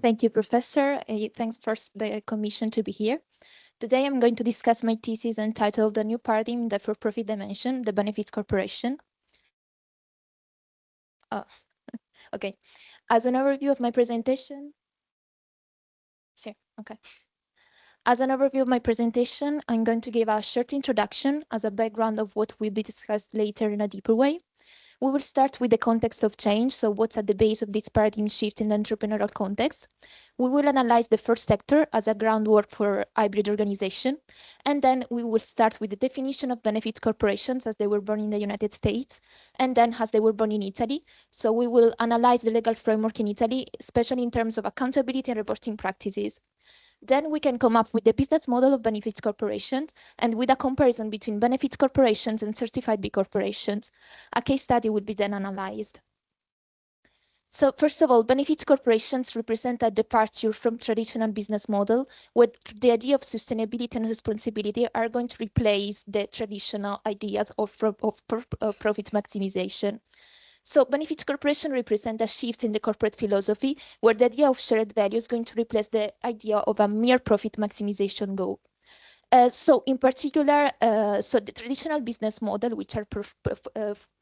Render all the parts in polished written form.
Thank you, Professor. Thanks for the commission to be here. Today, I'm going to discuss my thesis entitled The New Paradigm in the For-Profit Dimension, the Benefits Corporation. Okay. As an overview of my presentation, As an overview of my presentation, I'm going to give a short introduction as a background of what will be discussed later in a deeper way. We will start with the context of change, so what's at the base of this paradigm shift in the entrepreneurial context. We will analyze the first sector as a groundwork for hybrid organization, and then we will start with the definition of benefit corporations as they were born in the United States, and then as they were born in Italy. So we will analyze the legal framework in Italy, especially in terms of accountability and reporting practices. Then we can come up with the business model of benefits corporations and with a comparison between benefits corporations and certified B corporations. A case study will be then analyzed. So first of all, benefits corporations represent a departure from traditional business model where the idea of sustainability and responsibility are going to replace the traditional ideas of profit maximization. So benefits corporation represent a shift in the corporate philosophy where the idea of shared value is going to replace the idea of a mere profit maximization goal. So in particular, so the traditional business model, which are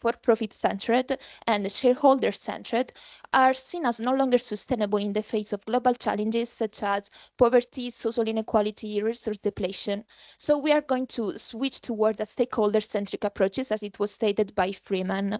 for-profit centered and shareholder centered, are seen as no longer sustainable in the face of global challenges such as poverty, social inequality, resource depletion. So we are going to switch towards a stakeholder-centric approaches, as it was stated by Freeman.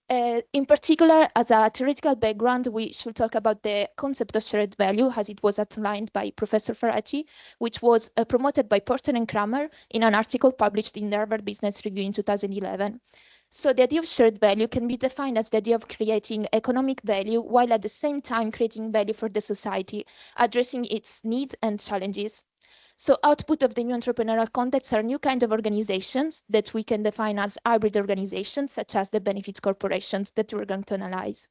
In particular, as a theoretical background, we should talk about the concept of shared value as it was outlined by Professor Faraci, which was promoted by Porter and Kramer in an article published in the Harvard Business Review in 2011. So the idea of shared value can be defined as the idea of creating economic value while at the same time creating value for the society, addressing its needs and challenges. So output of the new entrepreneurial context are new kind of organizations that we can define as hybrid organizations, such as the benefits corporations that we're going to analyze.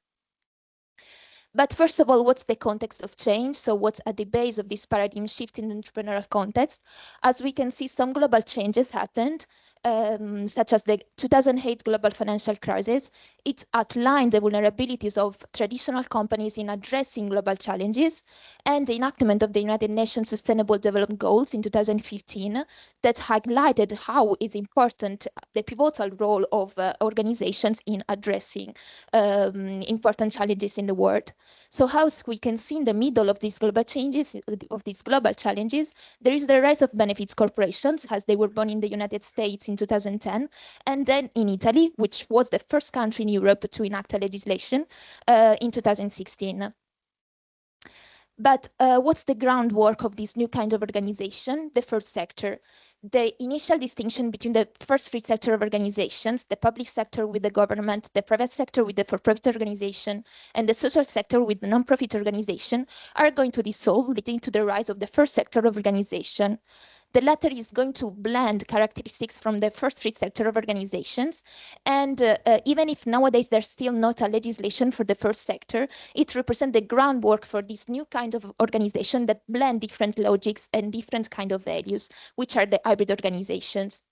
But first of all, what's the context of change? So what's at the base of this paradigm shift in the entrepreneurial context? As we can see, some global changes happened, such as the 2008 global financial crisis. It outlined the vulnerabilities of traditional companies in addressing global challenges, and the enactment of the United Nations Sustainable Development Goals in 2015 that highlighted how is important the pivotal role of organizations in addressing important challenges in the world. So as we can see in the middle of these global changes, of these global challenges, there is the rise of benefits corporations as they were born in the United States in 2010, and then in Italy, which was the first country in Europe to enact a legislation in 2016. But what's the groundwork of this new kind of organization? The first sector. The initial distinction between the first three sector of organizations, the public sector with the government, the private sector with the for-profit organization, and the social sector with the non-profit organization are going to dissolve, leading to the rise of the first sector of organization. The latter is going to blend characteristics from the first three sector of organizations. And even if nowadays there's still not a legislation for the first sector, it represents the groundwork for this new kind of organization that blend different logics and different kind of values, which are the hybrid organizations.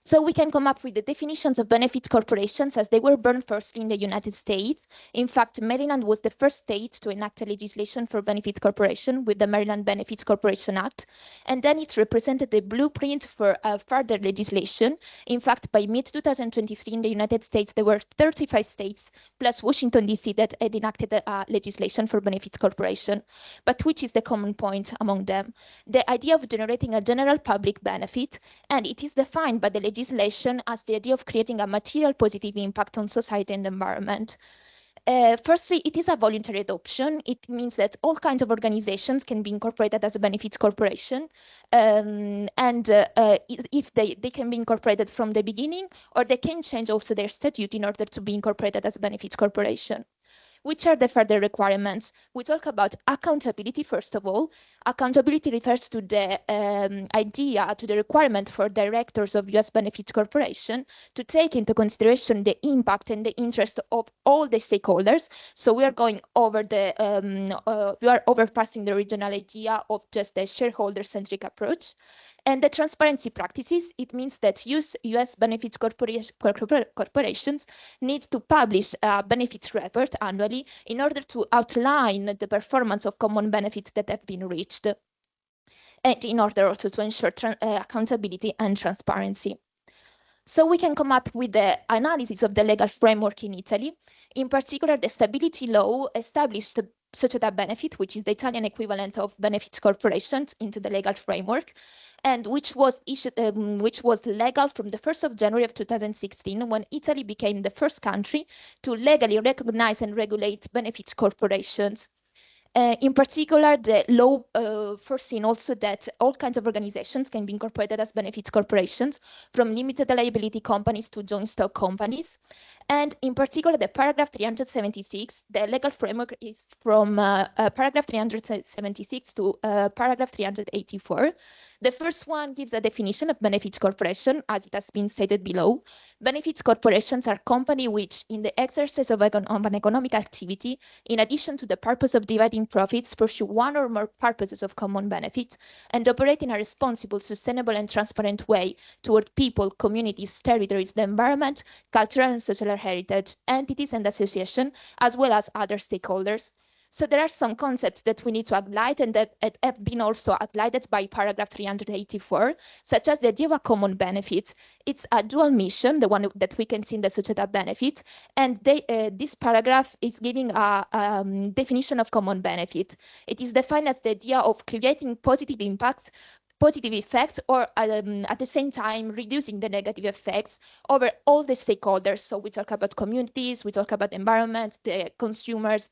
So we can come up with the definitions of benefit corporations as they were born firstly in the United States. In fact, Maryland was the first state to enact a legislation for benefit corporation with the Maryland Benefits Corporation Act. And then it represented the blueprint for further legislation. In fact, by mid-2023 in the United States, there were 35 states plus Washington, D.C. that had enacted a legislation for benefit corporation. But which is the common point among them? The idea of generating a general public benefit, and it is defined by the legislation as the idea of creating a material positive impact on society and environment. Firstly, it is a voluntary adoption. It means that all kinds of organizations can be incorporated as a benefits corporation. If they can be incorporated from the beginning, or they can change also their statute in order to be incorporated as a benefits corporation. Which are the further requirements? We talk about accountability, first of all. Accountability refers to the idea, to the requirement for directors of U.S. benefit corporation to take into consideration the impact and the interest of all the stakeholders. So we are going over the, we are overpassing the original idea of just the shareholder-centric approach. And the transparency practices, it means that US benefits corporations need to publish a benefits report annually in order to outline the performance of common benefits that have been reached, and in order also to ensure accountability and transparency. So we can come up with the analysis of the legal framework in Italy. In particular, the stability law established the società benefit, which is the Italian equivalent of benefits corporations, into the legal framework, and which was legal from the 1st of January of 2016, when Italy became the first country to legally recognize and regulate benefits corporations. In particular, the law foreseen also that all kinds of organizations can be incorporated as benefits corporations, from limited liability companies to joint stock companies. And in particular, the paragraph 376, the legal framework is from paragraph 376 to paragraph 384. The first one gives a definition of benefits corporation, as it has been stated below. Benefits corporations are companies which, in the exercise of an economic activity, in addition to the purpose of dividing profits, pursue one or more purposes of common benefit and operate in a responsible, sustainable, and transparent way toward people, communities, territories, the environment, cultural and social heritage, entities and associations, as well as other stakeholders. So there are some concepts that we need to highlight and that have been also highlighted by paragraph 384, such as the idea of a common benefit. It's a dual mission, the one that we can see in the società benefit, and this paragraph is giving a definition of common benefit. It is defined as the idea of creating positive impacts, positive effects, or at the same time reducing the negative effects over all the stakeholders. So we talk about communities, we talk about environment, the consumers,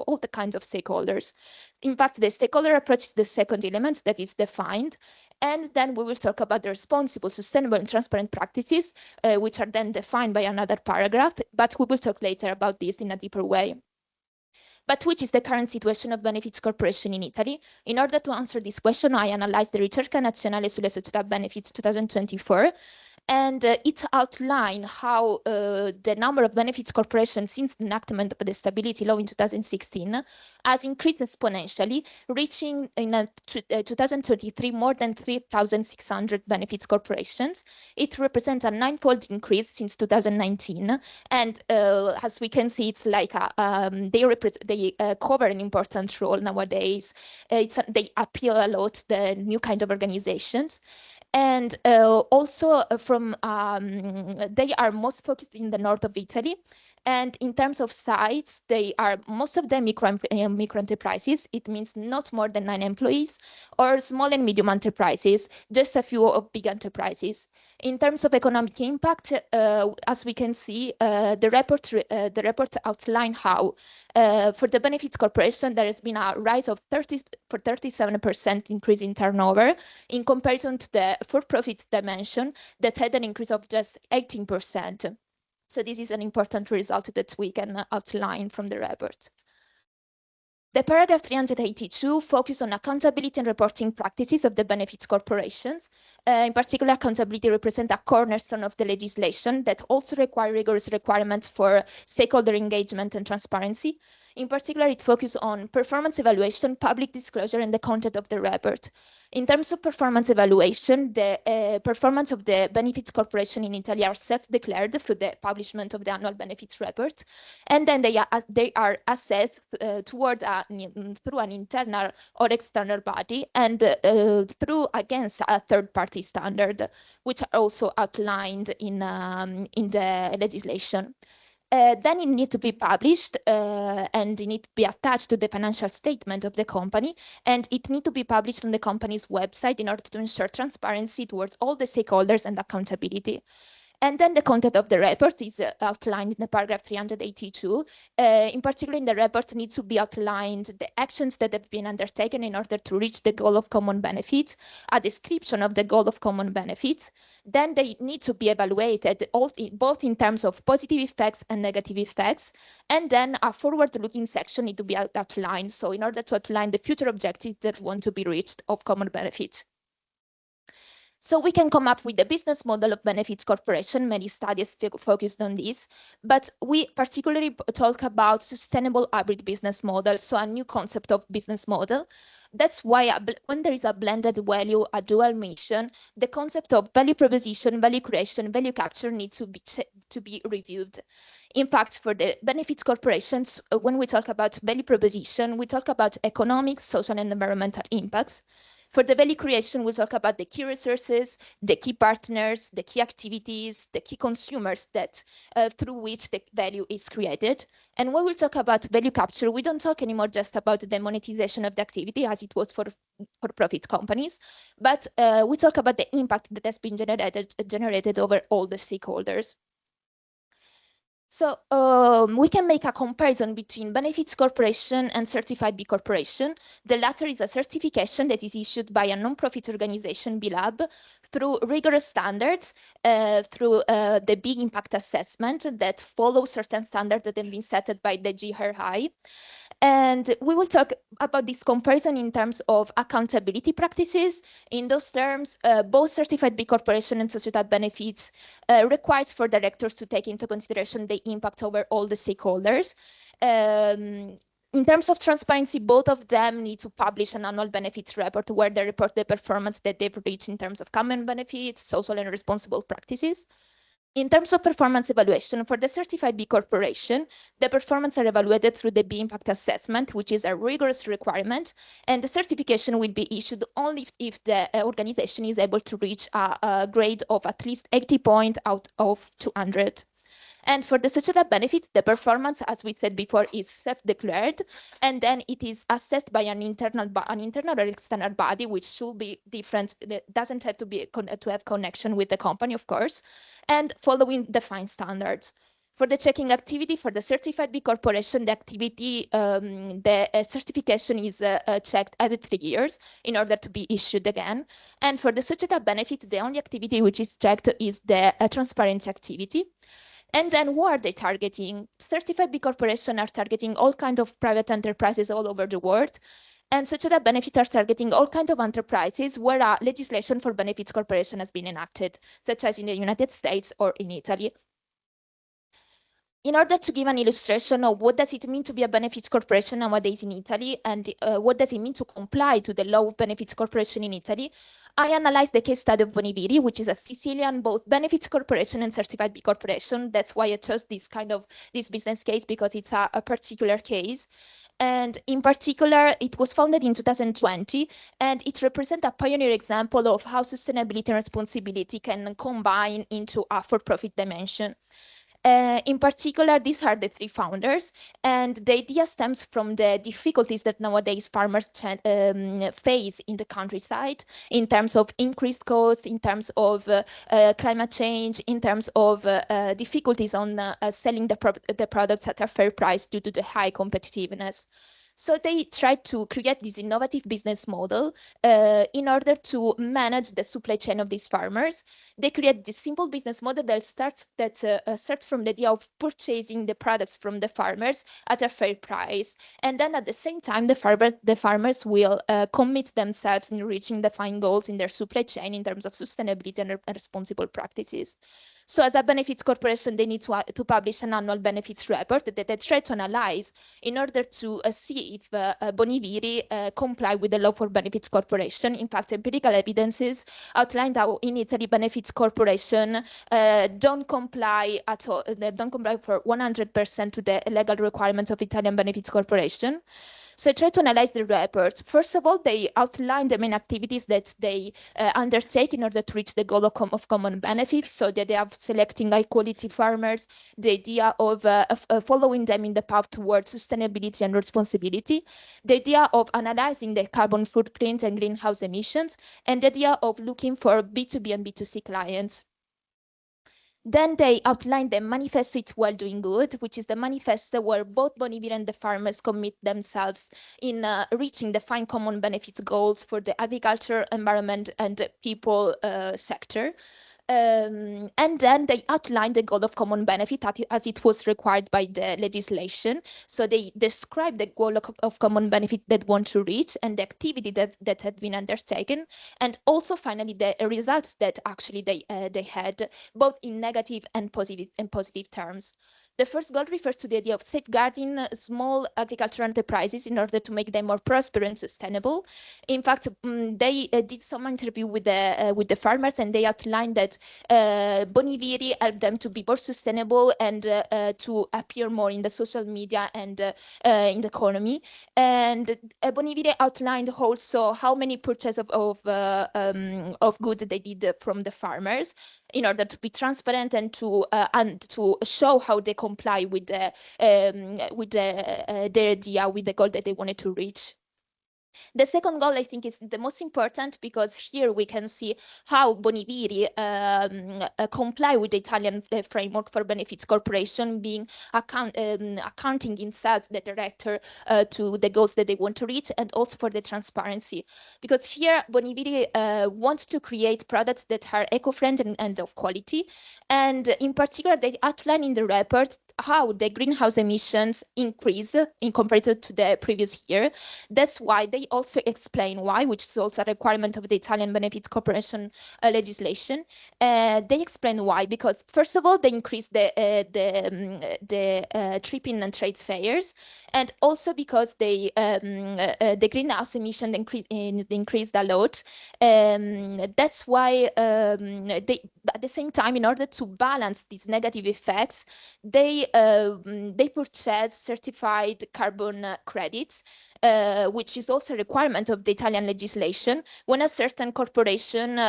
all the kinds of stakeholders. In fact, the stakeholder approach is the second element that is defined. And then we will talk about the responsible, sustainable, and transparent practices, which are then defined by another paragraph, but we will talk later about this in a deeper way. But which is the current situation of benefits corporation in Italy? In order to answer this question, I analyzed the Ricerca Nazionale sulle Società Benefits 2024, and it outlined how the number of benefits corporations since the enactment of the Stability Law in 2016 has increased exponentially, reaching in 2023 more than 3,600 benefits corporations. It represents a ninefold increase since 2019, and as we can see, it's like they cover an important role nowadays. They appeal a lot to the new kind of organizations. And also they are most focused in the north of Italy. And in terms of size, they are most of them micro enterprises. It means not more than 9 employees, or small and medium enterprises, just a few of big enterprises. In terms of economic impact, as we can see, the report outlined how for the benefits corporation, there has been a rise of 37% increase in turnover in comparison to the for-profit dimension that had an increase of just 18%. So this is an important result that we can outline from the report. The paragraph 382 focuses on accountability and reporting practices of the benefits corporations. In particular, accountability represents a cornerstone of the legislation that also requires rigorous requirements for stakeholder engagement and transparency. In particular, it focuses on performance evaluation, public disclosure, and the content of the report. In terms of performance evaluation, the performance of the benefits corporation in Italy are self-declared through the publishment of the annual benefits report, and then they are assessed through an internal or external body, and through against a third-party standard, which are also outlined in the legislation. Then it needs to be published and it needs to be attached to the financial statement of the company, and it needs to be published on the company's website in order to ensure transparency towards all the stakeholders and accountability. And then the content of the report is outlined in the paragraph 382. In particular, in the report needs to be outlined the actions that have been undertaken in order to reach the goal of common benefits, a description of the goal of common benefits. Then they need to be evaluated both in terms of positive effects and negative effects. And then a forward-looking section needs to be outlined. So in order to outline the future objectives that want to be reached of common benefits. So we can come up with the business model of benefits corporation. Many studies focused on this, but we particularly talk about sustainable hybrid business model, so a new concept of business model. That's why when there is a blended value, a dual mission, the concept of value proposition, value creation, value capture needs to be reviewed. In fact, for the benefits corporations, when we talk about value proposition, we talk about economic, social, and environmental impacts. For the value creation, we'll talk about the key resources, the key partners, the key activities, the key consumers that through which the value is created. And when we talk about value capture, we don't talk anymore just about the monetization of the activity as it was for profit companies, but we talk about the impact that has been generated over all the stakeholders. So we can make a comparison between benefits corporation and certified B corporation. The latter is a certification that is issued by a non-profit organization, B Lab, through rigorous standards, through the big impact assessment that follows certain standards that have been set by the GRI. And we will talk about this comparison in terms of accountability practices. In those terms, both certified B corporation and societal benefits requires for directors to take into consideration the impact over all the stakeholders. In terms of transparency, both of them need to publish an annual benefits report where they report the performance that they've reached in terms of common benefits, social and responsible practices. In terms of performance evaluation, for the certified B corporation, the performance are evaluated through the B impact assessment, which is a rigorous requirement, and the certification will be issued only if the organization is able to reach a grade of at least 80 points out of 200. And for the societal benefit, the performance, as we said before, is self-declared, and then it is assessed by an internal or external body, which should be different. It doesn't have to be to have connection with the company, of course, and following defined standards. For the checking activity, for the certified B corporation, the activity, the certification is checked every 3 years in order to be issued again. And for the societal benefit, the only activity which is checked is the transparency activity. And then what are they targeting? Certified B corporations are targeting all kinds of private enterprises all over the world. And societal benefits are targeting all kinds of enterprises where a legislation for benefits corporation has been enacted, such as in the United States or in Italy. In order to give an illustration of what does it mean to be a benefits corporation nowadays in Italy, and what does it mean to comply to the law of benefits corporation in Italy, I analyzed the case study of Boniviri, which is a Sicilian both benefits corporation and certified B corporation. That's why I chose this business case, because it's a particular case. And in particular, it was founded in 2020, and it represents a pioneer example of how sustainability and responsibility can combine into a for-profit dimension. In particular, these are the 3 founders, and the idea stems from the difficulties that nowadays farmers face in the countryside in terms of increased costs, in terms of climate change, in terms of difficulties on selling the products at a fair price due to the high competitiveness. So they tried to create this innovative business model in order to manage the supply chain of these farmers. They create this simple business model that starts from the idea of purchasing the products from the farmers at a fair price, and then at the same time, the farmers will commit themselves in reaching defined goals in their supply chain in terms of sustainability and responsible practices. So as a benefits corporation, they need to publish an annual benefits report that they try to analyze in order to see if Boniviri comply with the law for benefits corporation. In fact, empirical evidences outlined how in Italy benefits corporation don't comply at all. They don't comply for 100% to the legal requirements of Italian benefits corporation. So I try to analyze the reports. First of all, they outline the main activities that they undertake in order to reach the goal of common benefits. So that they have selecting high quality farmers, the idea of following them in the path towards sustainability and responsibility, the idea of analyzing their carbon footprint and greenhouse emissions, and the idea of looking for B2B and B2C clients. Then they outlined the manifesto It's Well Doing Good, which is the manifesto where both Bonivir and the farmers commit themselves in reaching defined common benefits goals for the agriculture, environment, and people sector. And then they outlined the goal of common benefit as it was required by the legislation. So they described the goal of common benefit that want to reach and the activity that had been undertaken, and also finally the results that actually they had, both in negative and positive terms. The first goal refers to the idea of safeguarding small agricultural enterprises in order to make them more prosperous and sustainable. In fact, they did some interview with the farmers, and they outlined that Boniviri helped them to be more sustainable and to appear more in the social media and in the economy. And Boniviri outlined also how many purchases of goods they did from the farmers in order to be transparent and to show how they comply with their idea, with the goal that they wanted to reach. The second goal, I think, is the most important, because here we can see how Boniviri comply with the Italian framework for benefits corporation, being accounting inside the director to the goals that they want to reach, and also for the transparency. Because here Boniviri wants to create products that are eco-friendly and of quality. And in particular, they outline in the report how the greenhouse emissions increase in comparison to the previous year. That's why they also explain why, which is also a requirement of the Italian Benefits Corporation legislation. They explain why, because first of all, they increase the tripping and trade fairs, and also because the greenhouse emission increased a lot. That's why they, at the same time, in order to balance these negative effects, they purchase certified carbon credits, which is also a requirement of the Italian legislation. When a certain corporation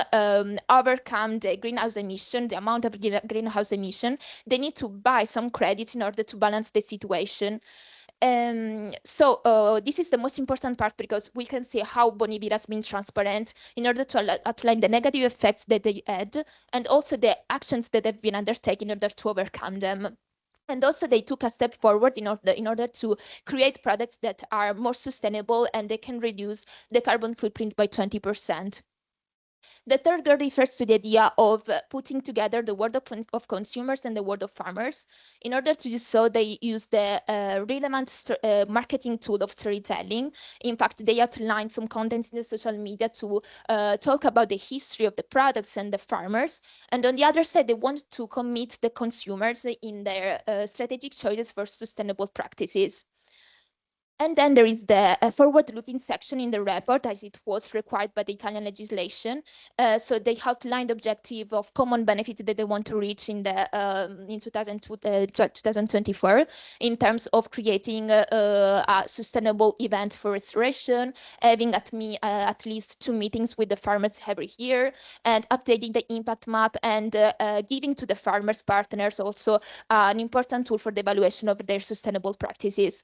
overcome the greenhouse emission, the amount of greenhouse emission, they need to buy some credits in order to balance the situation. So this is the most important part, because we can see how Boniviri has been transparent in order to outline the negative effects that they had, and also the actions that have been undertaken in order to overcome them. And also they took a step forward in order to create products that are more sustainable and they can reduce the carbon footprint by 20%. The third goal refers to the idea of putting together the world of consumers and the world of farmers. In order to do so, they use the relevant marketing tool of storytelling. In fact, they outline some content in the social media to talk about the history of the products and the farmers. And on the other side, they want to commit the consumers in their strategic choices for sustainable practices. And then there is the forward-looking section in the report, as it was required by the Italian legislation. So they outlined the objective of common benefit that they want to reach in 2024, in terms of creating a sustainable event for restoration, having at least 2 meetings with the farmers every year, and updating the impact map, and giving to the farmers partners also an important tool for the evaluation of their sustainable practices.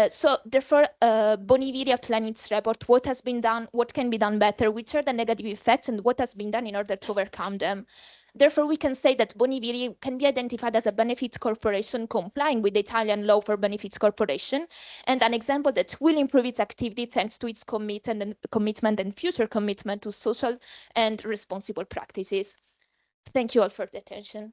So therefore, Boniviri outlined in its report what has been done, what can be done better, which are the negative effects, and what has been done in order to overcome them. Therefore, we can say that Boniviri can be identified as a benefits corporation complying with the Italian law for benefits corporation, and an example that will improve its activity thanks to its commitment and future commitment to social and responsible practices. Thank you all for the attention.